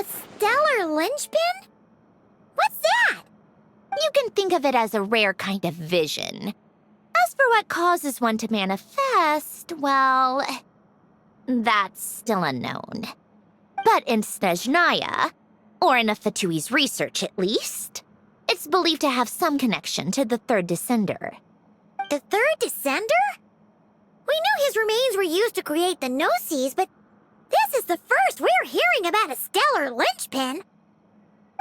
A stellar linchpin? What's that? You can think of it as a rare kind of vision. As for what causes one to manifest, well, that's still unknown. But in Snezhnaya, or in Afatui's research at least, it's believed to have some connection to the third descender. The third descender? We knew his remains were used to create the Gnosis, but this is the first we're hearing about a stellar linchpin.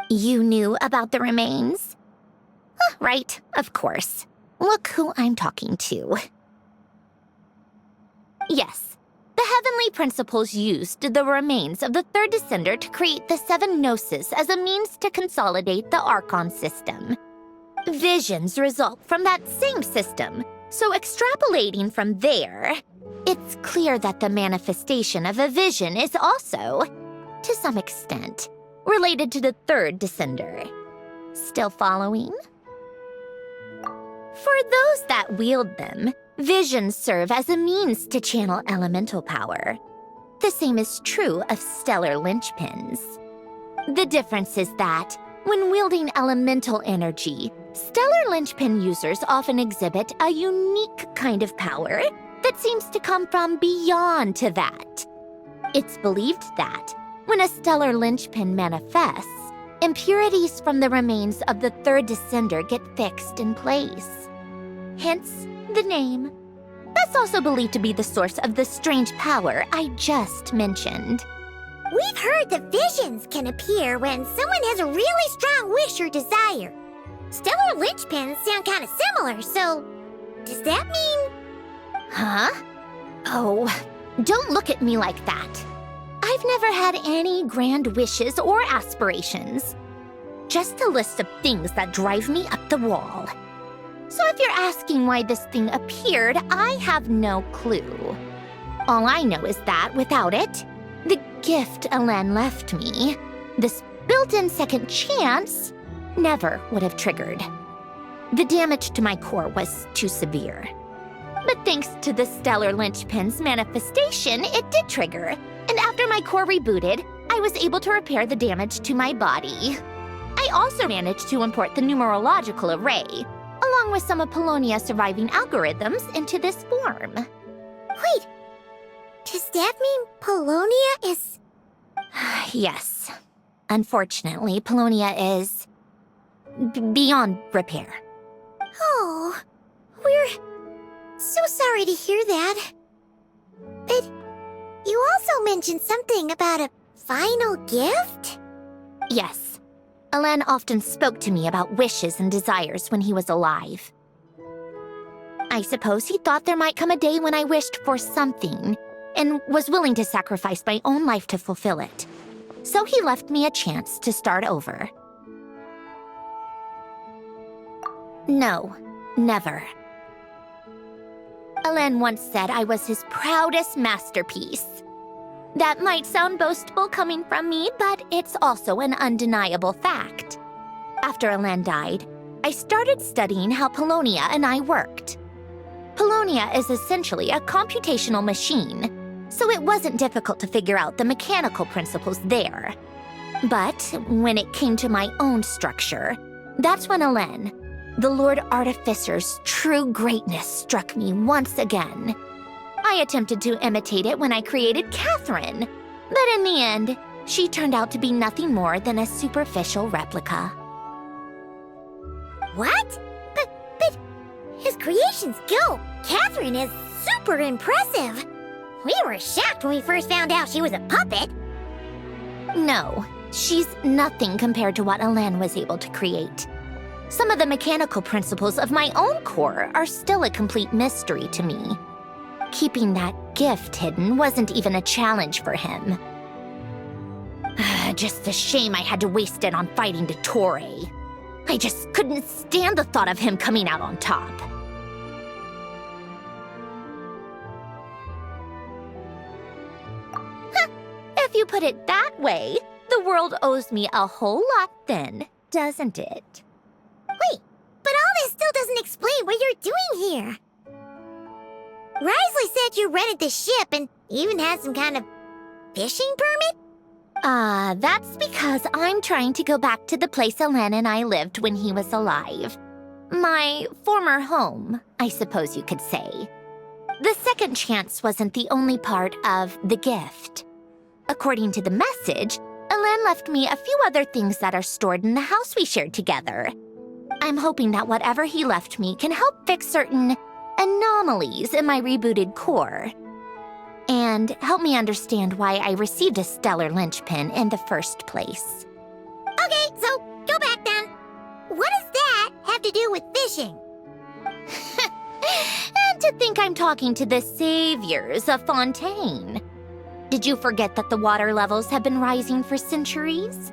You knew about the remains? Right, of course. Look who I'm talking to. Yes, the heavenly principles used the remains of the third descender to create the 7 Gnosis as a means to consolidate the Archon system. Visions result from that same system, so extrapolating from there, it's clear that the manifestation of a vision is also, to some extent, related to the third descender. Still following? For those that wield them, visions serve as a means to channel elemental power. The same is true of stellar linchpins. The difference is that, when wielding elemental energy, stellar linchpin users often exhibit a unique kind of power that seems to come from beyond to that. It's believed that, when a stellar linchpin manifests, impurities from the remains of the third descender get fixed in place. Hence, the name. That's also believed to be the source of the strange power I just mentioned. We've heard that visions can appear when someone has a really strong wish or desire. Stellar linchpins sound kind of similar, so does that mean... Huh? Oh, don't look at me like that. I've never had any grand wishes or aspirations. Just a list of things that drive me up the wall. So if you're asking why this thing appeared, I have no clue. All I know is that without it, the gift Elen left me, this built-in second chance, never would have triggered. The damage to my core was too severe. But thanks to the stellar linchpin's manifestation, it did trigger. And after my core rebooted, I was able to repair the damage to my body. I also managed to import the numerological array, along with some of Polonia's surviving algorithms, into this form. Wait, does that mean Polonia is... Yes. Unfortunately, Polonia is... beyond repair. Oh, we're so sorry to hear that. But you also mentioned something about a final gift? Yes. Elen often spoke to me about wishes and desires when he was alive. I suppose he thought there might come a day when I wished for something, and was willing to sacrifice my own life to fulfill it. So he left me a chance to start over. No, never. Elen once said I was his proudest masterpiece. That might sound boastful coming from me, but it's also an undeniable fact. After Elen died, I started studying how Polonia and I worked. Polonia is essentially a computational machine, so it wasn't difficult to figure out the mechanical principles there. But when it came to my own structure, that's when Elen, the Lord Artificer's true greatness, struck me once again. I attempted to imitate it when I created Catherine, but in the end, she turned out to be nothing more than a superficial replica. What? But his creation skill, Catherine, is super impressive. We were shocked when we first found out she was a puppet. No, she's nothing compared to what Elen was able to create. Some of the mechanical principles of my own core are still a complete mystery to me. Keeping that gift hidden wasn't even a challenge for him. Just a shame I had to waste it on fighting Dottore. I just couldn't stand the thought of him coming out on top. If you put it that way, the world owes me a whole lot then, doesn't it? Wait, but all this still doesn't explain what you're doing here. Risley said you rented the ship and even had some kind of fishing permit? That's because I'm trying to go back to the place Alen and I lived when he was alive. My former home, I suppose you could say. The second chance wasn't the only part of the gift. According to the message, Alen left me a few other things that are stored in the house we shared together. I'm hoping that whatever he left me can help fix certain anomalies in my rebooted core. And help me understand why I received a stellar linchpin in the first place. Okay, so go back then. What does that have to do with fishing? And to think I'm talking to the saviors of Fontaine. Did you forget that the water levels have been rising for centuries?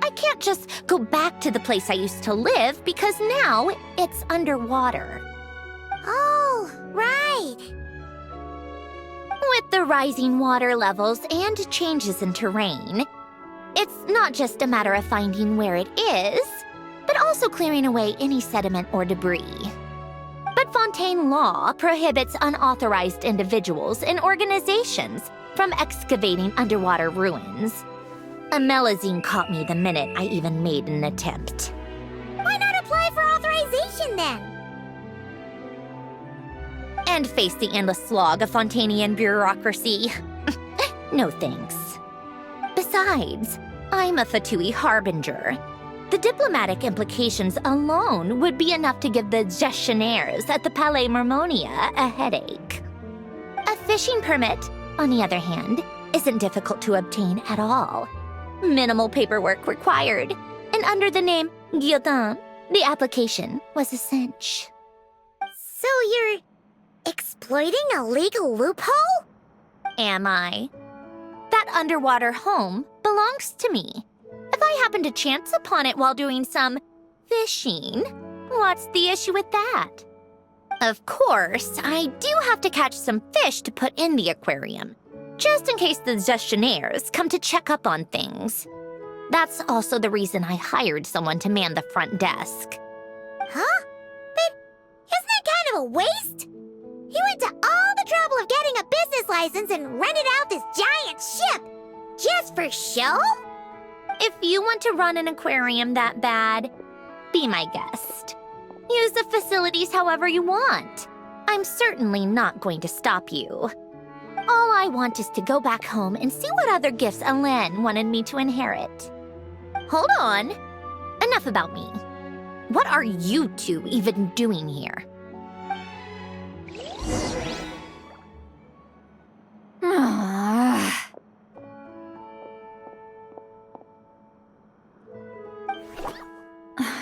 I can't just go back to the place I used to live because now it's underwater. Oh, right. With the rising water levels and changes in terrain, it's not just a matter of finding where it is, but also clearing away any sediment or debris. But Fontaine law prohibits unauthorized individuals and organizations from excavating underwater ruins. A Melazine caught me the minute I even made an attempt. Why not apply for authorization then? And face the endless slog of Fontainian bureaucracy. No thanks. Besides, I'm a Fatui harbinger. The diplomatic implications alone would be enough to give the gestionnaires at the Palais Mermonia a headache. A fishing permit, on the other hand, isn't difficult to obtain at all. Minimal paperwork required, and under the name Guillotin, the application was a cinch. So you're exploiting a legal loophole? Am I? That underwater home belongs to me. If I happen to chance upon it while doing some fishing, what's the issue with that? Of course, I do have to catch some fish to put in the aquarium, just in case the gestionnaires come to check up on things. That's also the reason I hired someone to man the front desk. Huh? But isn't that kind of a waste? He went to all the trouble of getting a business license and rented out this giant ship. Just for show? If you want to run an aquarium that bad, be my guest. Use the facilities however you want. I'm certainly not going to stop you. All I want is to go back home and see what other gifts Alen wanted me to inherit. Hold on. Enough about me. What are you two even doing here?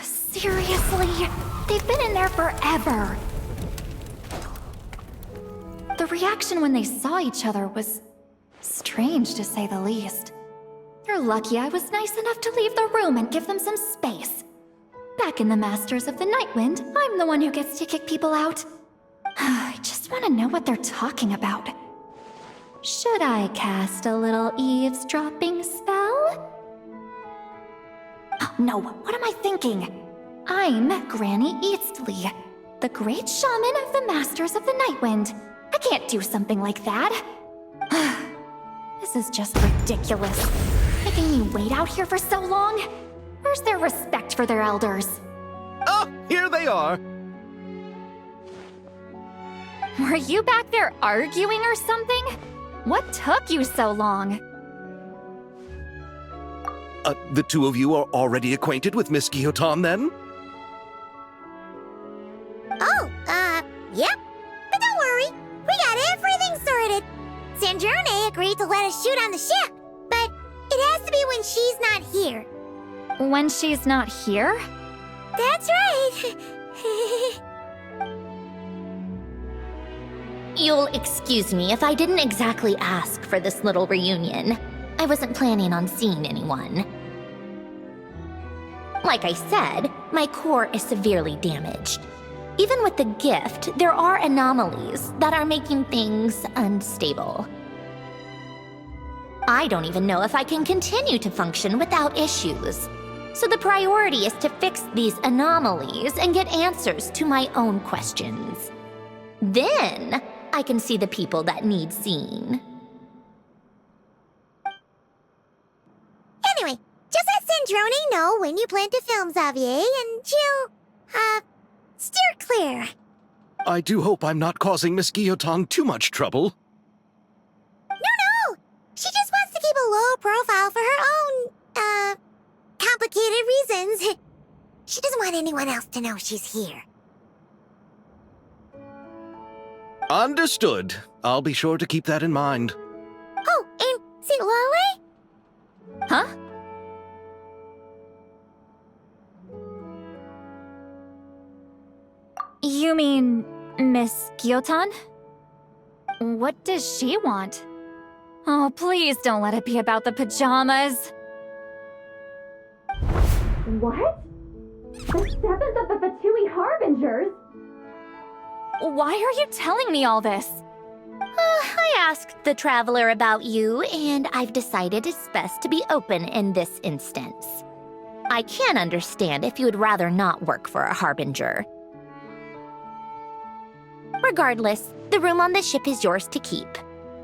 Seriously? They've been in there forever. The reaction when they saw each other was strange, to say the least. You're lucky I was nice enough to leave the room and give them some space. Back in the Masters of the Nightwind, I'm the one who gets to kick people out. I just want to know what they're talking about. Should I cast a little eavesdropping spell? Oh, no, what am I thinking? I'm Granny Eastley, the great shaman of the Masters of the Nightwind. I can't do something like that. This is just ridiculous. Making me wait out here for so long? Where's their respect for their elders? Oh, here they are. Were you back there arguing or something? What took you so long? The two of you are already acquainted with Miss Guillotin, then? Oh, yep. But don't worry, we got everything sorted. Sandrone agreed to let us shoot on the ship, but it has to be when she's not here. When she's not here? That's right. You'll excuse me if I didn't exactly ask for this little reunion. I wasn't planning on seeing anyone. Like I said, my core is severely damaged. Even with the gift, there are anomalies that are making things unstable. I don't even know if I can continue to function without issues. So the priority is to fix these anomalies and get answers to my own questions. Then I can see the people that need seeing. Sandrone know when you plan to film Xavier, and she'll, steer clear. I do hope I'm not causing Miss Guillotin too much trouble. No! She just wants to keep a low profile for her own, complicated reasons. She doesn't want anyone else to know she's here. Understood. I'll be sure to keep that in mind. Oh, and see Lale? Huh? You mean Miss Guillotin? What does she want? Oh, please don't let it be about the pajamas. What? The seventh of the Fatui Harbingers? Why are you telling me all this? I asked the Traveler about you, and I've decided it's best to be open in this instance. I can understand if you would rather not work for a Harbinger. Regardless, the room on the ship is yours to keep.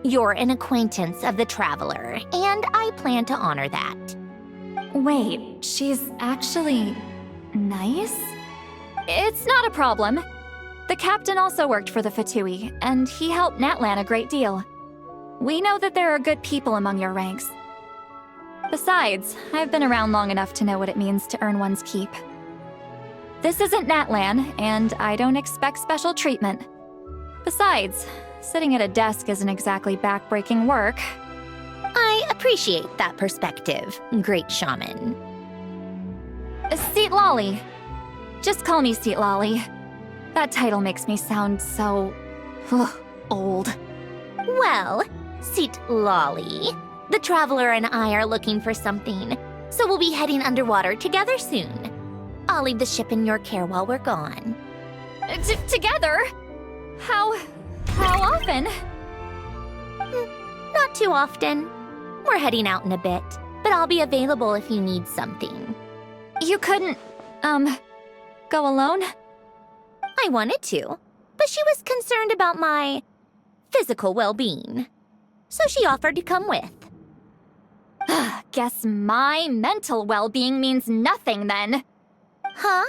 You're an acquaintance of the Traveler, and I plan to honor that. Wait, she's actually nice? It's not a problem. The captain also worked for the Fatui, and he helped Natlan a great deal. We know that there are good people among your ranks. Besides, I've been around long enough to know what it means to earn one's keep. This isn't Natlan, and I don't expect special treatment. Besides, sitting at a desk isn't exactly backbreaking work. I appreciate that perspective, great shaman. Seat Lolly. Just call me Seat Lolly. That title makes me sound so... old. Well, Seat Lolly, the Traveler and I are looking for something, so we'll be heading underwater together soon. I'll leave the ship in your care while we're gone. Together? How often? Not too often. We're heading out in a bit, but I'll be available if you need something. You couldn't, go alone? I wanted to, but she was concerned about my physical well-being, so she offered to come with. Guess my mental well-being means nothing then. Huh?